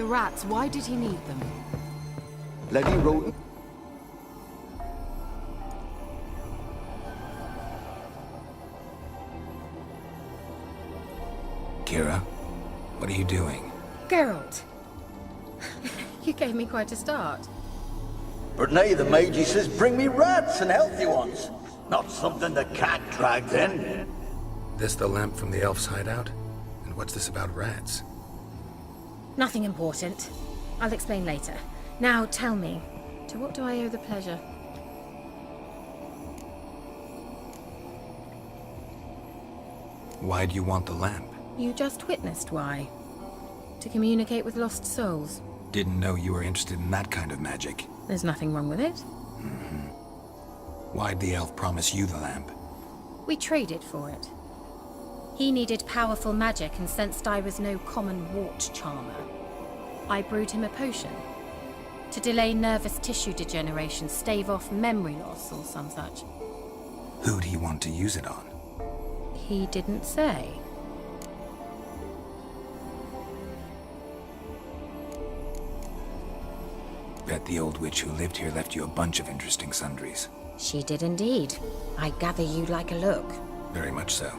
the rats, why did he need them? Bloody rodent. Kira, what are you doing? Geralt. You gave me quite a start. But now the Magi says bring me rats and healthy ones. Not something the cat dragged in. This the lamp from the elf's hideout? And what's this about rats? Nothing important. I'll explain later. Now tell me, to what do I owe the pleasure? Why do you want the lamp? You just witnessed why. To communicate with lost souls. Didn't know you were interested in that kind of magic. There's nothing wrong with it. Why'd the elf promise you the lamp? We traded for it. He needed powerful magic and sensed I was no common wart charmer. I brewed him a potion. To delay nervous tissue degeneration, stave off memory loss or some such. Who'd he want to use it on? He didn't say. Bet the old witch who lived here left you a bunch of interesting sundries. She did indeed. I gather you like a look. Very much so.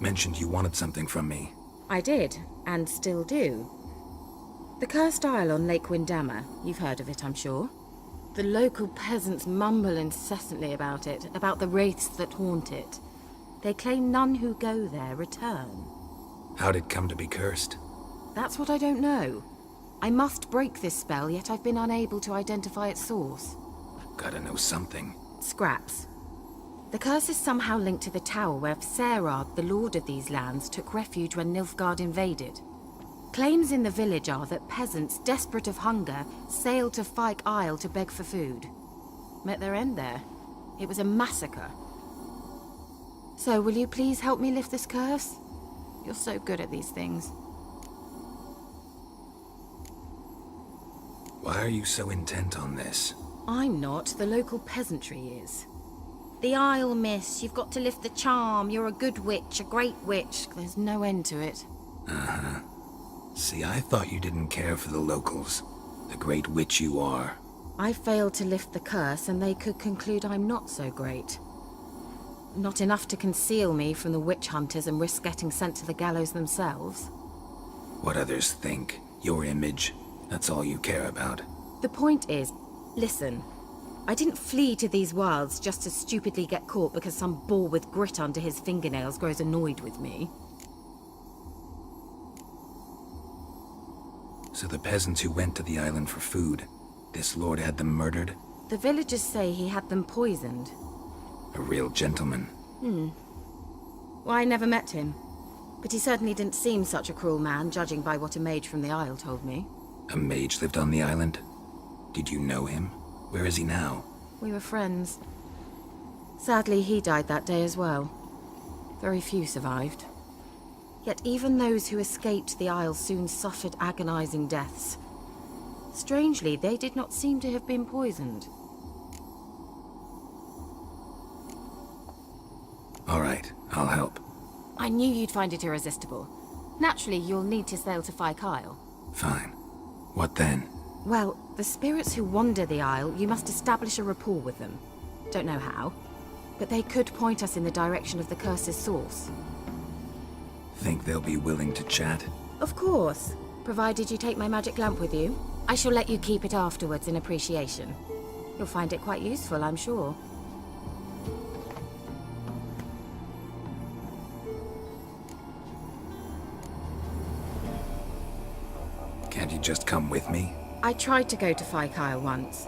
Mentioned you wanted something from me. I did, and still do. The Cursed Isle on Lake Windammer. You've heard of it, I'm sure. The local peasants mumble incessantly about it, about the wraiths that haunt it. They claim none who go there return. How'd it come to be cursed? That's what I don't know. I must break this spell, yet I've been unable to identify its source. Gotta know something. Scraps. The curse is somehow linked to the tower where Serard, the lord of these lands, took refuge when Nilfgaard invaded. Claims in the village are that peasants, desperate of hunger, sailed to Fyke Isle to beg for food. Met their end there. It was a massacre. So, will you please help me lift this curse? You're so good at these things. Why are you so intent on this? I'm not. The local peasantry is. The Isle, miss. You've got to lift the charm. You're a good witch, a great witch. There's no end to it. Uh-huh. See, I thought you didn't care for the locals. The great witch you are. I failed to lift the curse, and they could conclude I'm not so great. Not enough to conceal me from the witch hunters and risk getting sent to the gallows themselves. What others think, your image, that's all you care about. The point is, listen, I didn't flee to these wilds just to stupidly get caught because some boar with grit under his fingernails grows annoyed with me. So the peasants who went to the island for food, this lord had them murdered? The villagers say he had them poisoned. A real gentleman. Well, I never met him. But he certainly didn't seem such a cruel man, judging by what a mage from the Isle told me. A mage lived on the island? Did you know him? Where is he now? We were friends. Sadly, he died that day as well. Very few survived. Yet even those who escaped the Isle soon suffered agonizing deaths. Strangely, they did not seem to have been poisoned. All right, I'll help. I knew you'd find it irresistible. Naturally, you'll need to sail to Fyke Isle. Fine. What then? Well, the spirits who wander the Isle, you must establish a rapport with them. Don't know how, but they could point us in the direction of the curse's source. Think they'll be willing to chat? Of course, provided you take my magic lamp with you. I shall let you keep it afterwards in appreciation. You'll find it quite useful, I'm sure. Can't you just come with me? I tried to go to Fyke Isle once.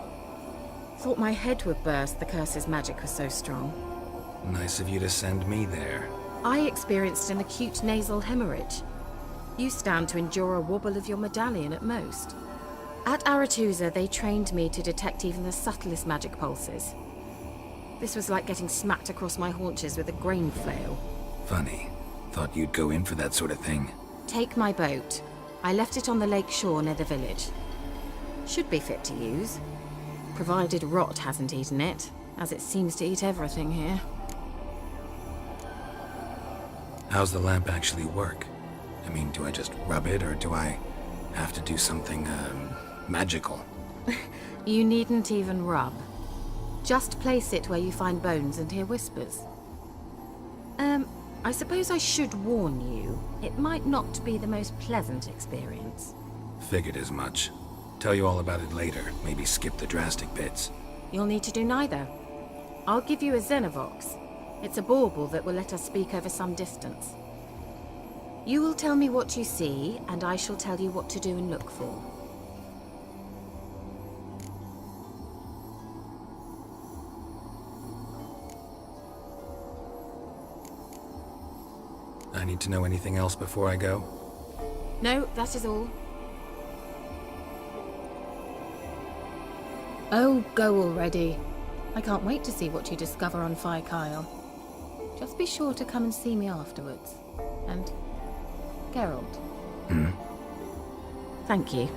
Thought my head would burst, the curse's magic was so strong. Nice of you to send me there. I experienced an acute nasal hemorrhage. You stand to endure a wobble of your medallion at most. At Aretusa, they trained me to detect even the subtlest magic pulses. This was like getting smacked across my haunches with a grain flail. Funny. Thought you'd go in for that sort of thing. Take my boat. I left it on the lake shore near the village. Should be fit to use. Provided rot hasn't eaten it, as it seems to eat everything here. How's the lamp actually work? I mean, do I just rub it, or do I have to do something, magical? You needn't even rub. Just place it where you find bones and hear whispers. I suppose I should warn you, it might not be the most pleasant experience. Figured as much. Tell you all about it later, maybe skip the drastic bits. You'll need to do neither. I'll give you a Xenovox. It's a bauble that will let us speak over some distance. You will tell me what you see, and I shall tell you what to do and look for. I need to know anything else before I go? No, that is all. Oh, go already. I can't wait to see what you discover on Fyke Isle. Just be sure to come and see me afterwards. And Geralt. Thank you.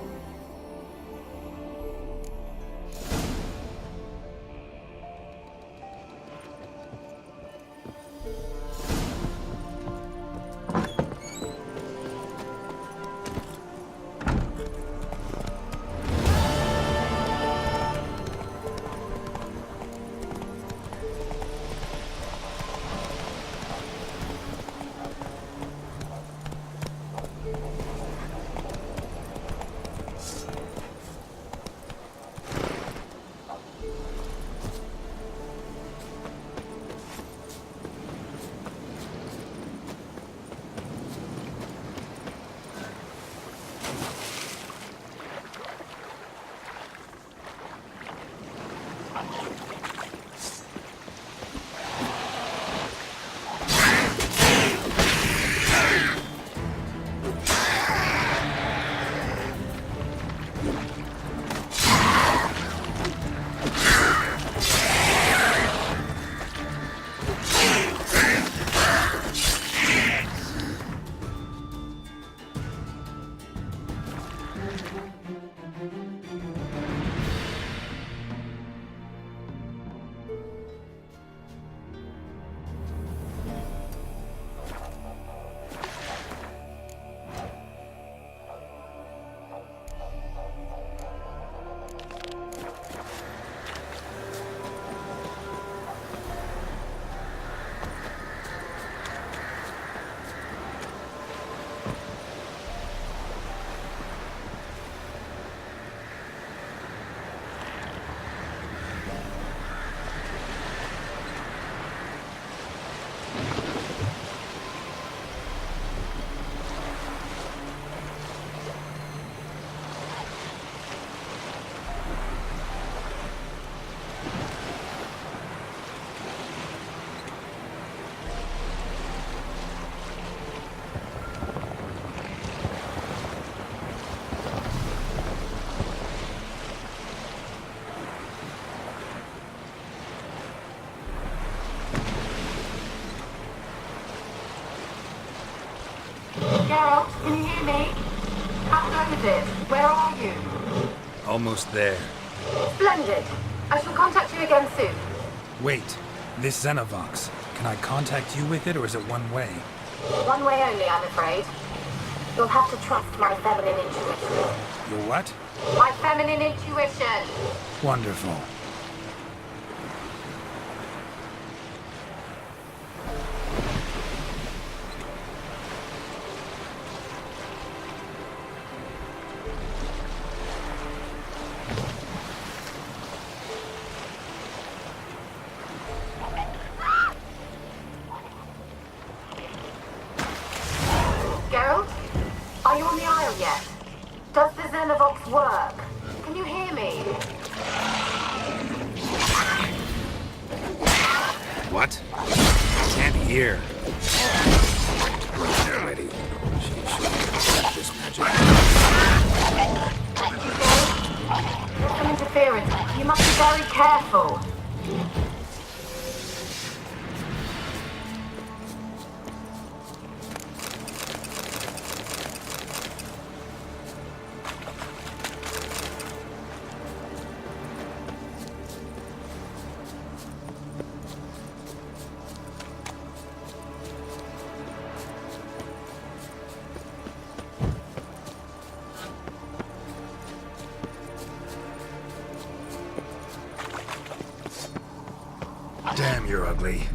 Geralt, can you hear me? How goes it? Where are you? Almost there. Splendid. I shall contact you again soon. Wait, this Xenovox. Can I contact you with it, or is it one way? One way only, I'm afraid. You'll have to trust my feminine intuition. Your what? My feminine intuition! Wonderful. Geralt? Are you on the Isle yet? Does the Xenovox work? Can you hear me? What? Can't hear. Already. She should this magic. There's some interference. You must be very careful. Damn, you're ugly.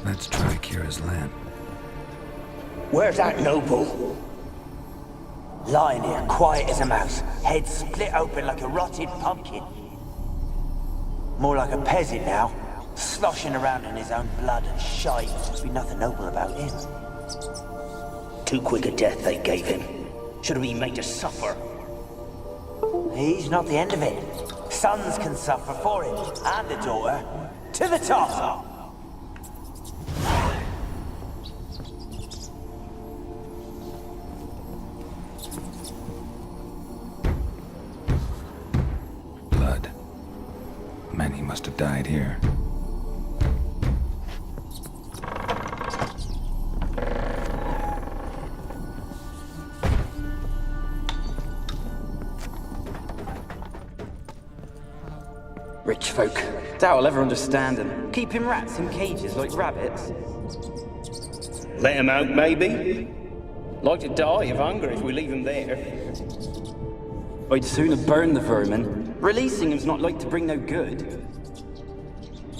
Let's try Kira's land. Where's that noble? Lying here, quiet as a mouse, head split open like a rotted pumpkin. More like a peasant now, sloshing around in his own blood and shite. Must be nothing noble about him. Too quick a death they gave him. Should have been made to suffer. He's not the end of it. Sons can suffer for him, and a daughter. To the top! Blood. Many must have died here. Rich folk. Doubt I'll ever understand them. Keeping rats in cages like rabbits. Let him out, maybe? Like to die of hunger if we leave him there. I'd sooner burn the vermin. Releasing them's not like to bring no good.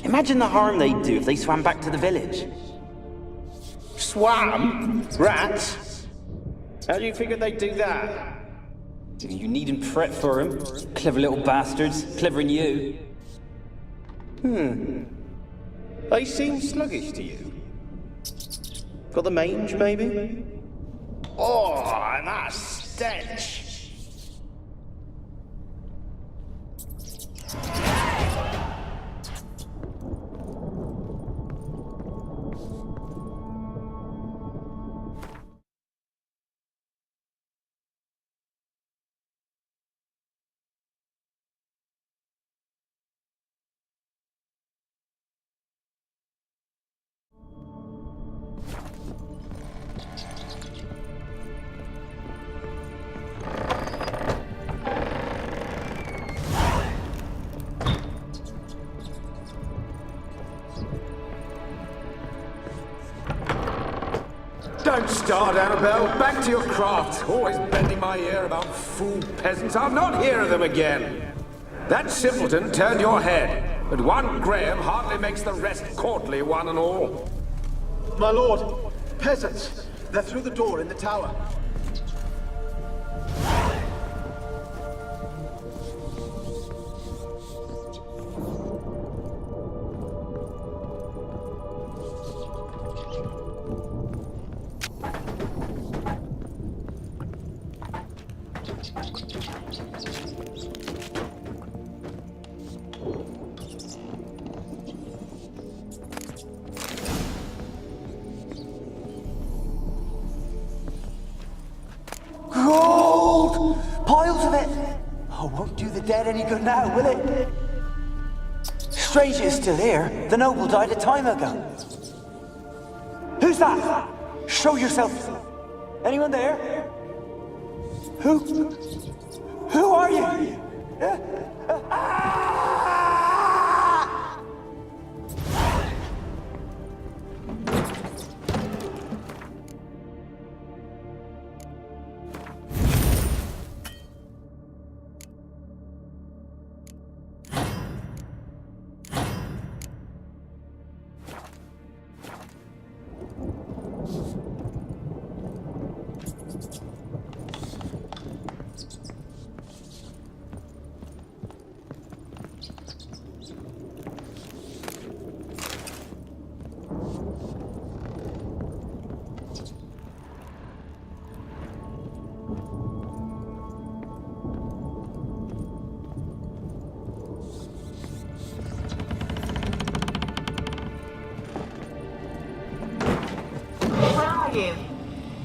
Imagine the harm they'd do if they swam back to the village. Swam? Rats? How do you figure they'd do that? You needn't fret for them. Clever little bastards. Clever than you. They seem sluggish to you. Got the mange, maybe? Oh, and that stench! Don't start, Annabelle. Back to your craft. Always bending my ear about fool peasants. I'll not hear of them again. That simpleton turned your head, but one Graham hardly makes the rest courtly, one and all. My lord, peasants. They're through the door in the tower. Gold! Piles of it! Oh, won't do the dead any good now, will it? Strange it's still here. The noble died a time ago. Who's that? Show yourself. Anyone there? Who are you?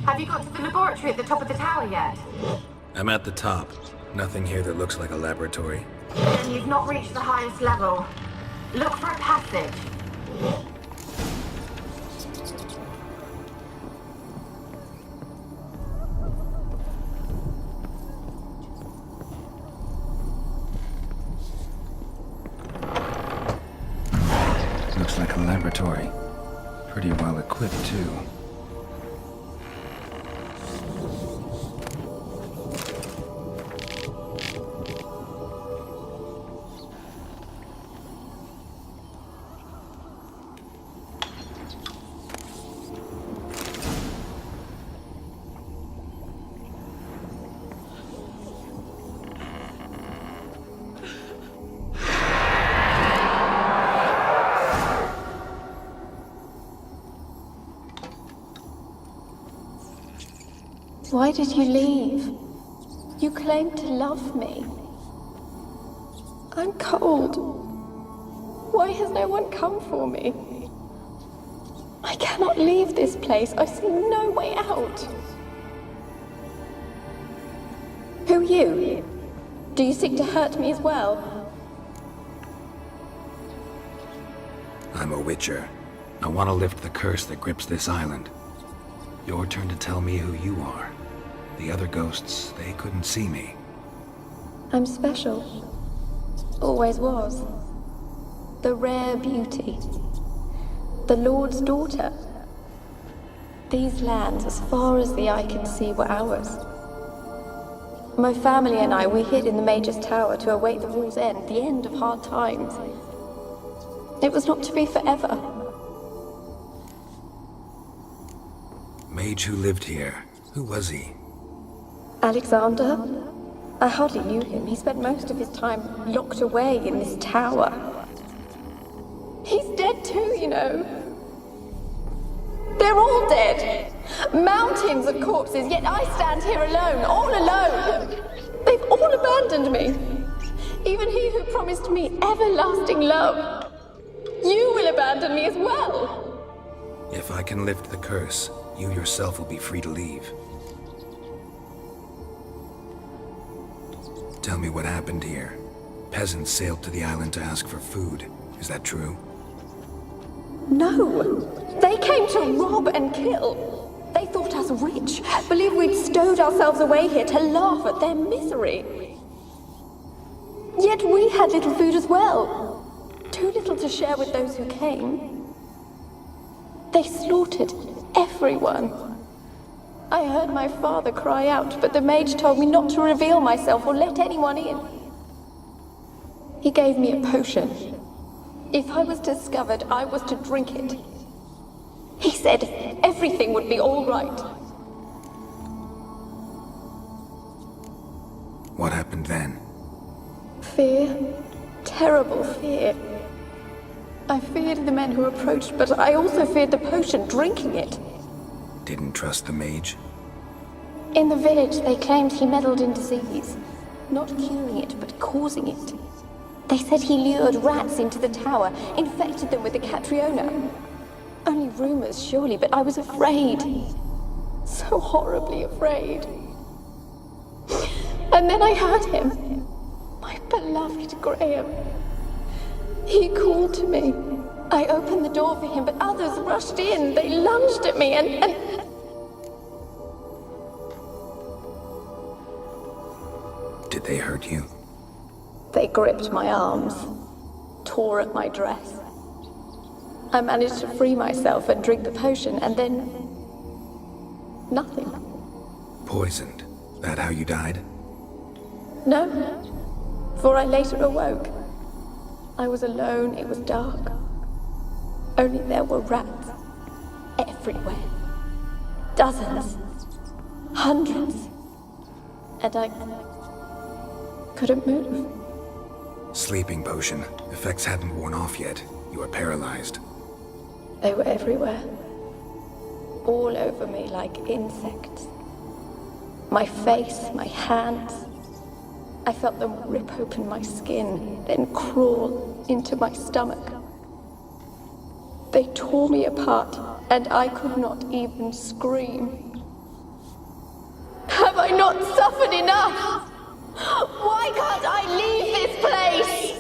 Have you got to the laboratory at the top of the tower yet? I'm at the top. Nothing here that looks like a laboratory. Then you've not reached the highest level. Look for a passage. Looks like a laboratory. Pretty well equipped, too. Why did you leave? You claimed to love me. I'm cold. Why has no one come for me? I cannot leave this place. I see no way out. Who are you? Do you seek to hurt me as well? I'm a witcher. I want to lift the curse that grips this island. Your turn to tell me who you are. The other ghosts, they couldn't see me. I'm special. Always was. The rare beauty. The Lord's daughter. These lands, as far as the eye can see, were ours. My family and I, we hid in the Mage's Tower to await the war's end, the end of hard times. It was not to be forever. Mage who lived here. Who was he? Alexander? I hardly knew him. He spent most of his time locked away in this tower. He's dead too, you know. They're all dead. Mountains of corpses, yet I stand here alone, all alone. They've all abandoned me. Even he who promised me everlasting love. You will abandon me as well. If I can lift the curse, you yourself will be free to leave. Tell me what happened here. Peasants sailed to the island to ask for food. Is that true? No. They came to rob and kill. They thought us rich, believed we'd stowed ourselves away here to laugh at their misery. Yet we had little food as well. Too little to share with those who came. They slaughtered everyone. I heard my father cry out, but the mage told me not to reveal myself or let anyone in. He gave me a potion. If I was discovered, I was to drink it. He said everything would be all right. What happened then? Fear. Terrible fear. I feared the men who approached, but I also feared the potion, drinking it. Didn't trust the mage? In the village, they claimed he meddled in disease. Not curing it, but causing it. They said he lured rats into the tower, infected them with the Catriona. Only rumors, surely, but I was afraid. So horribly afraid. And then I heard him. My beloved Graham. He called to me. I opened the door for him, but others rushed in. They lunged at me and... Did they hurt you? They gripped my arms, tore at my dress. I managed to free myself and drink the potion, and then... nothing. Poisoned? That how you died? No, for I later awoke. I was alone, it was dark. Only there were rats. Everywhere. Dozens. Hundreds. And I couldn't move. Sleeping potion. Effects hadn't worn off yet. You were paralyzed. They were everywhere. All over me like insects. My face, my hands. I felt them rip open my skin, then crawl into my stomach. They tore me apart, and I could not even scream. Have I not suffered enough? Why can't I leave this place?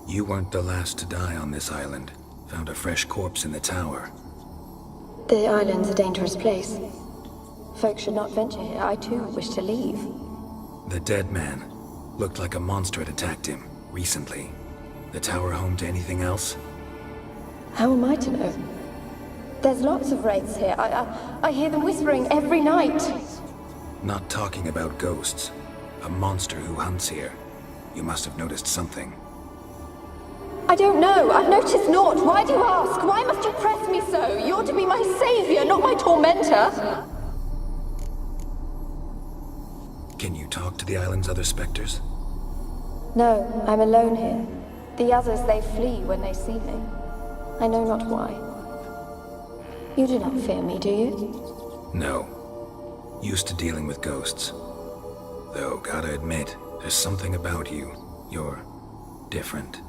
You weren't the last to die on this island. Found a fresh corpse in the tower. The island's a dangerous place. Folks should not venture here. I too wish to leave. The dead man. Looked like a monster had attacked him, recently. The tower home to anything else? How am I to know? There's lots of wraiths here. I hear them whispering every night. Not talking about ghosts. A monster who hunts here. You must have noticed something. I don't know. I've noticed naught. Why do you ask? Why must you press me so? You're to be my savior, not my tormentor. Can you talk to the island's other specters? No, I'm alone here. The others, they flee when they see me. I know not why. You do not fear me, do you? No. Used to dealing with ghosts. Though, gotta admit, there's something about you. You're different.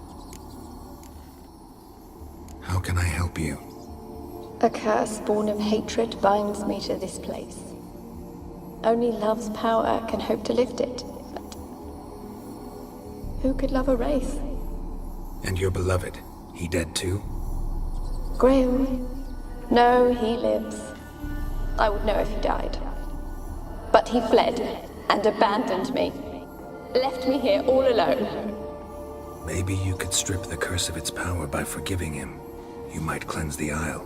How can I help you? A curse born of hatred binds me to this place. Only love's power can hope to lift it. But who could love a wraith? And your beloved, he dead too? Graham? No, he lives. I would know if he died. But he fled and abandoned me. Left me here all alone. Maybe you could strip the curse of its power by forgiving him. You might cleanse the Isle.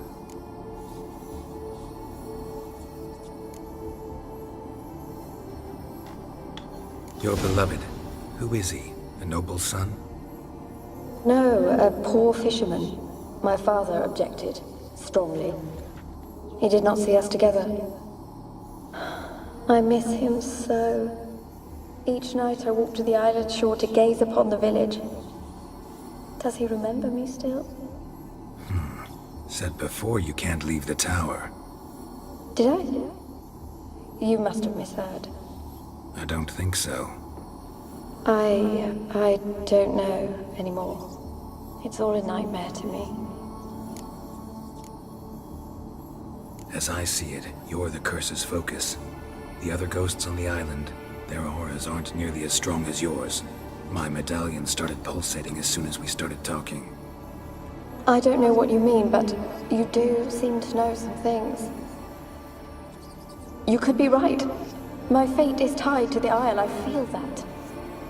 Your beloved, who is he? A noble son? No, a poor fisherman. My father objected, strongly. He did not see us together. I miss him so. Each night I walk to the island shore to gaze upon the village. Does he remember me still? Said before you can't leave the tower. Did I? You must have misheard. I don't think so. I don't know anymore. It's all a nightmare to me. As I see it, you're the curse's focus. The other ghosts on the island, their auras aren't nearly as strong as yours. My medallion started pulsating as soon as we started talking. I don't know what you mean, but you do seem to know some things. You could be right. My fate is tied to the Isle, I feel that.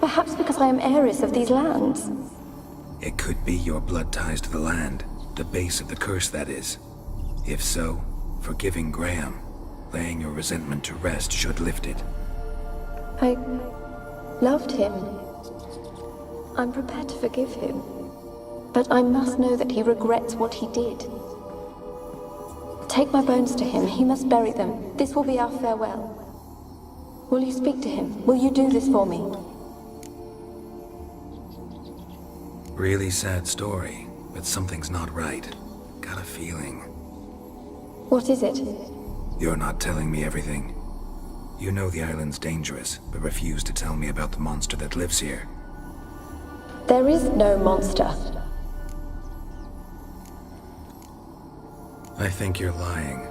Perhaps because I am heiress of these lands. It could be your blood ties to the land, the base of the curse, that is. If so, forgiving Graham, laying your resentment to rest should lift it. I loved him. I'm prepared to forgive him. But I must know that he regrets what he did. Take my bones to him. He must bury them. This will be our farewell. Will you speak to him? Will you do this for me? Really sad story, but something's not right. Got a feeling. What is it? You're not telling me everything. You know the island's dangerous, but refuse to tell me about the monster that lives here. There is no monster. I think you're lying.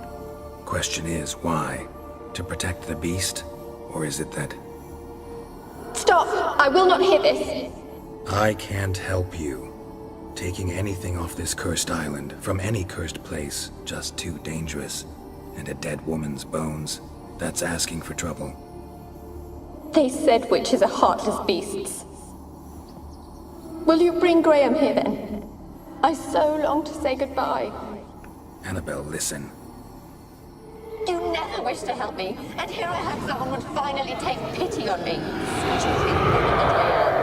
Question is, why? To protect the beast? Or is it that... Stop! I will not hear this! I can't help you. Taking anything off this cursed island, from any cursed place, just too dangerous. And a dead woman's bones, that's asking for trouble. They said witches are heartless beasts. Will you bring Graham here then? I so long to say goodbye. Annabelle, listen. You never wished to help me, and here I have someone would finally take pity on me. Such a big woman that I am.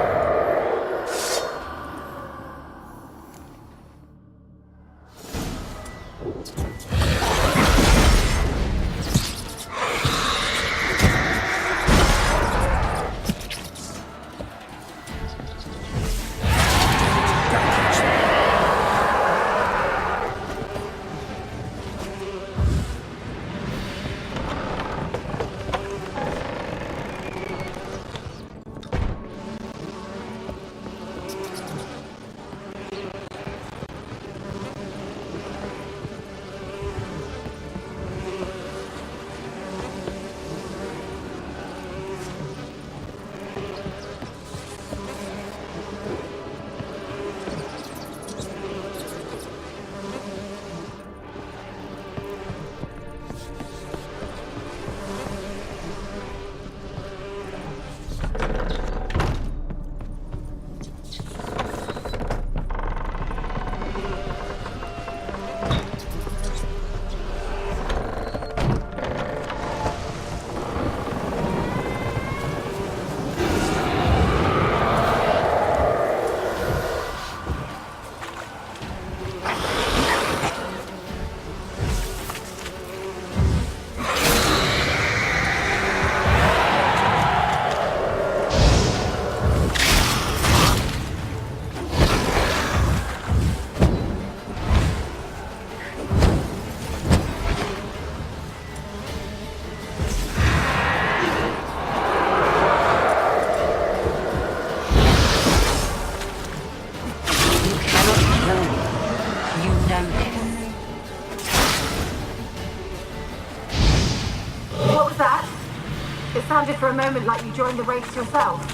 It sounded for a moment like you joined the race yourself.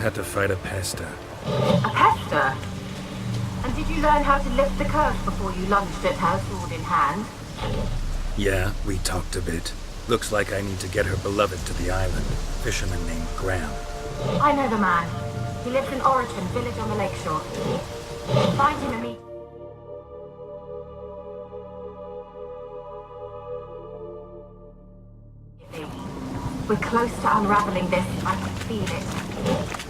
Had to fight a pesta. A pester? And did you learn how to lift the curse before you lunged at her, sword in hand? Yeah, we talked a bit. Looks like I need to get her beloved to the island. Fisherman named Graham. I know the man. He lives in Origin, village on the lakeshore. Find him immediately. We're close to unraveling this. I can feel it.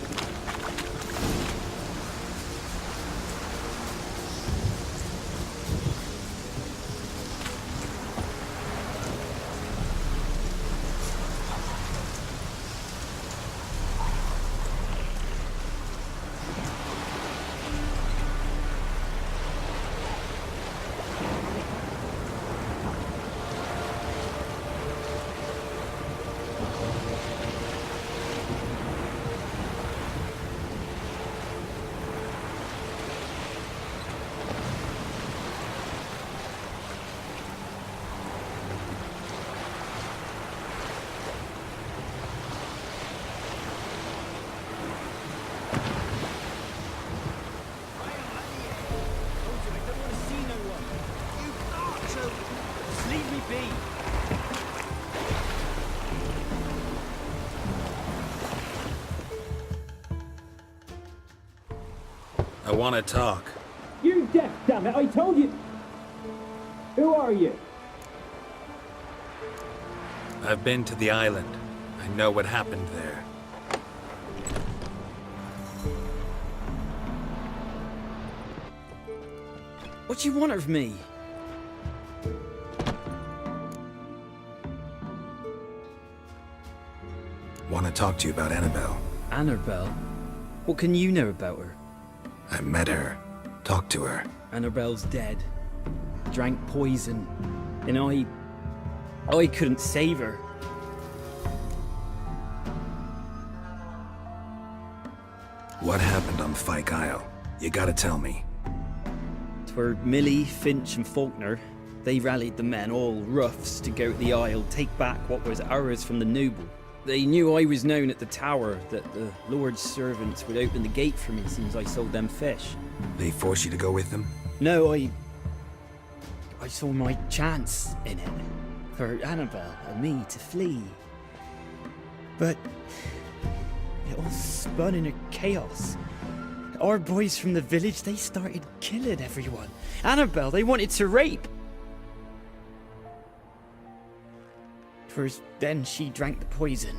I want to talk. You're deaf, damn it! I told you! Who are you? I've been to the island. I know what happened there. What do you want of me? Want to talk to you about Annabelle. Annabelle? What can you know about her? I met her. Talked to her. Annabelle's dead. Drank poison. And I couldn't save her. What happened on Fyke Isle? You gotta tell me. 'Twere Millie, Finch and Faulkner. They rallied the men, all roughs, to go to the Isle, take back what was ours from the noble. They knew I was known at the tower, that the Lord's servants would open the gate for me as soon as I sold them fish. They forced you to go with them? No, I saw my chance in it. For Annabelle and me to flee. But it all spun in a chaos. Our boys from the village, they started killing everyone. Annabelle, they wanted to rape. First, then she drank the poison.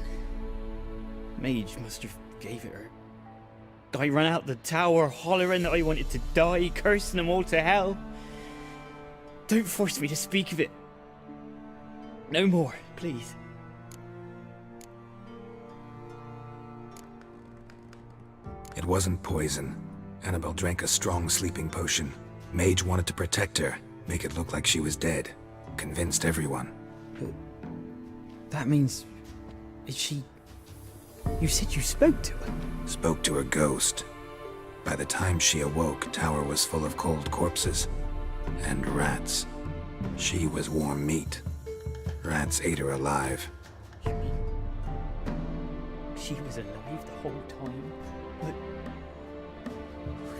Mage must have gave it her. I ran out the tower, hollering that I wanted to die, cursing them all to hell. Don't force me to speak of it. No more, please. It wasn't poison. Annabelle drank a strong sleeping potion. Mage wanted to protect her, make it look like she was dead. Convinced everyone. But that means... is she... You said you spoke to her? Spoke to her ghost. By the time she awoke, tower was full of cold corpses. And rats. She was warm meat. Rats ate her alive. You mean... she was alive the whole time? But...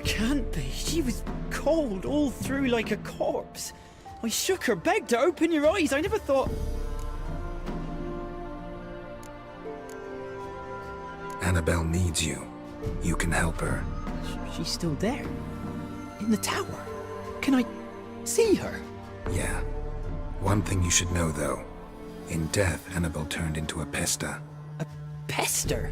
can't be. She was cold all through like a corpse. I shook her, begged her, open your eyes. I never thought... Annabelle needs you. You can help her. She's still there. In the tower. Can I see her? Yeah. One thing you should know, though. In death, Annabelle turned into a pesta. A pester?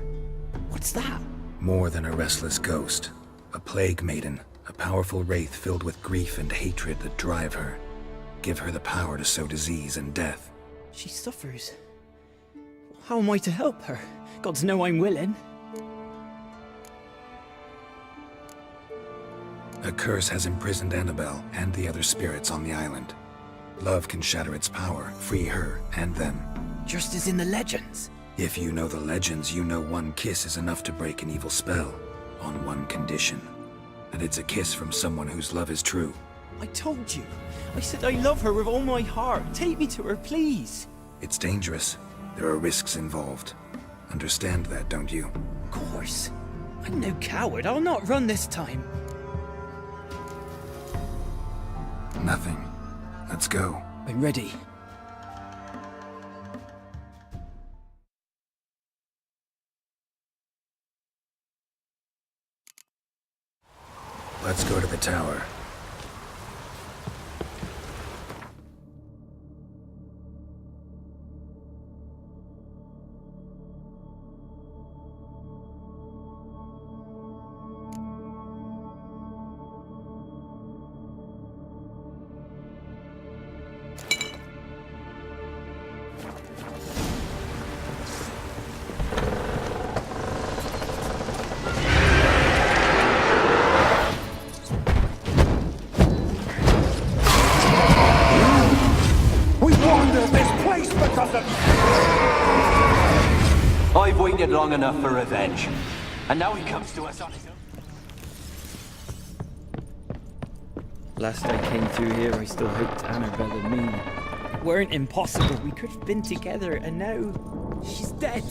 What's that? More than a restless ghost. A plague maiden. A powerful wraith filled with grief and hatred that drive her. Give her the power to sow disease and death. She suffers. How am I to help her? Gods know I'm willing. A curse has imprisoned Annabelle and the other spirits on the island. Love can shatter its power, free her and them. Just as in the legends. If you know the legends, you know one kiss is enough to break an evil spell. On one condition. That it's a kiss from someone whose love is true. I told you. I said I love her with all my heart. Take me to her, please. It's dangerous. There are risks involved. Understand that, don't you? Of course. I'm no coward. I'll not run this time. Nothing. Let's go. I'm ready. Let's go to the tower. I've waited long enough for revenge. And now he comes to us on his own. Last I came through here, I still hoped Annabelle and me weren't impossible. We could have been together, and now she's dead.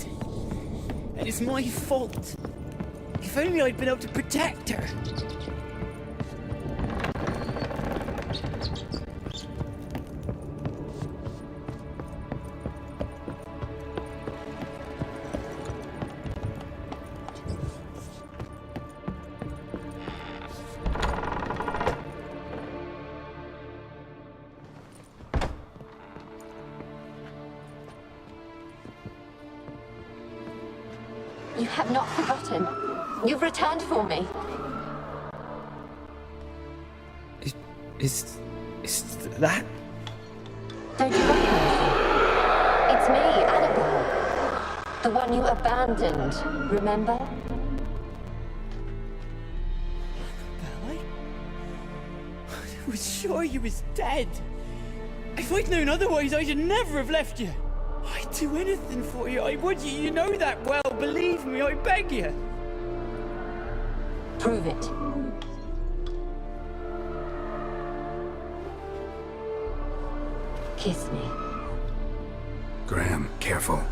And it's my fault. If only I'd been able to protect her. You have not forgotten. You've returned for me. Is that? Don't you recognize me? It's me, Annabelle. The one you abandoned, remember? I was sure you was dead. If I'd known otherwise, I should never have left you. I'd do anything for you. I would. You know that well. Believe me, I beg you. Prove it. Kiss me. Graham, careful.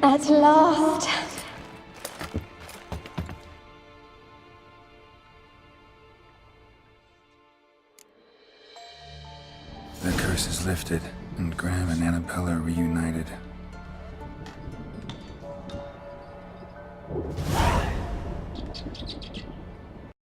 At last. The curse is lifted, and Graham and Annabelle are reunited.